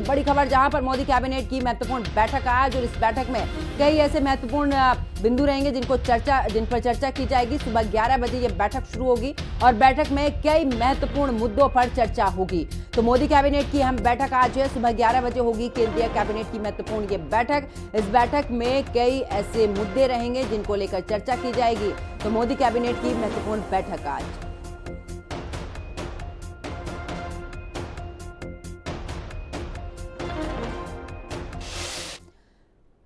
बड़ी खबर, जहां पर मोदी कैबिनेट की महत्वपूर्ण बैठक आज, और इस बैठक में कई ऐसे महत्वपूर्ण बिंदु रहेंगे जिन पर चर्चा की जाएगी। सुबह 11 बजे ये बैठक शुरू होगी और बैठक में कई महत्वपूर्ण मुद्दों पर चर्चा होगी। तो मोदी कैबिनेट की अहम बैठक आज है, सुबह 11 बजे होगी केंद्रीय कैबिनेट की महत्वपूर्ण ये बैठक। इस बैठक में कई ऐसे मुद्दे रहेंगे जिनको लेकर चर्चा की जाएगी। तो मोदी कैबिनेट की महत्वपूर्ण बैठक आज।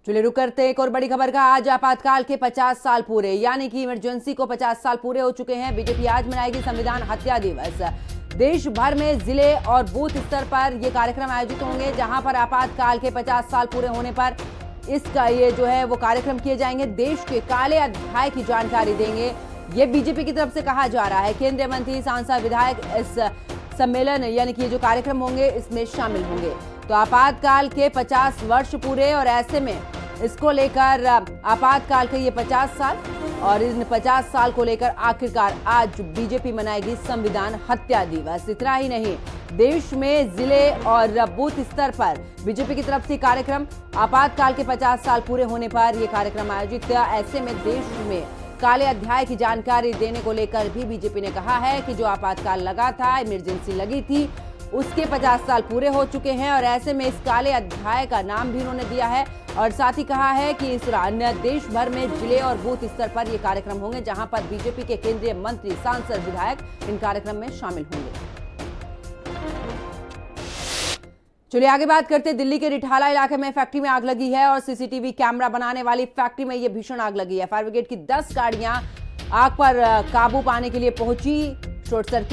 चलिए रुक करते एक और बड़ी खबर का। आज आपातकाल के 50 साल पूरे, यानी कि इमरजेंसी को 50 साल पूरे हो चुके हैं। बीजेपी आज मनाएगी संविधान हत्या दिवस। देश भर में जिले और बूथ स्तर पर ये कार्यक्रम आयोजित होंगे, जहां पर आपातकाल के 50 साल पूरे होने पर इसका ये जो है वो कार्यक्रम किए जाएंगे। देश के काले अध्याय की जानकारी देंगे, ये बीजेपी की तरफ से कहा जा रहा है। केंद्रीय मंत्री, सांसद, विधायक इस सम्मेलन यानी कि ये जो कार्यक्रम होंगे इसमें शामिल होंगे। तो आपातकाल के 50 वर्ष पूरे, और ऐसे में इसको लेकर आपातकाल के ये 50 साल, और इन 50 साल को लेकर आखिरकार आज बीजेपी मनाएगी संविधान हत्या दिवस। इतना ही नहीं, देश में जिले और बूथ स्तर पर बीजेपी की तरफ से कार्यक्रम, आपातकाल के 50 साल पूरे होने पर यह कार्यक्रम आयोजित किया। ऐसे में देश में काले अध्याय की जानकारी देने को लेकर भी बीजेपी ने कहा है कि जो आपातकाल लगा था, इमरजेंसी लगी थी, उसके 50 साल पूरे हो चुके हैं, और ऐसे में इस काले अध्याय का नाम भी उन्होंने दिया है। और साथ ही कहा है कि इस दौरान देश भर में जिले और बूथ स्तर पर ये कार्यक्रम होंगे, जहां पर बीजेपी के केंद्रीय मंत्री, सांसद, विधायक इन कार्यक्रम में शामिल होंगे। चलिए आगे बात करते हैं। दिल्ली के रिठाला इलाके में फैक्ट्री में आग लगी है, और सीसीटीवी कैमरा बनाने वाली फैक्ट्री में यह भीषण आग लगी है। फायर ब्रिगेड की 10 गाड़ियां आग पर काबू पाने के लिए पहुंची। Short circuit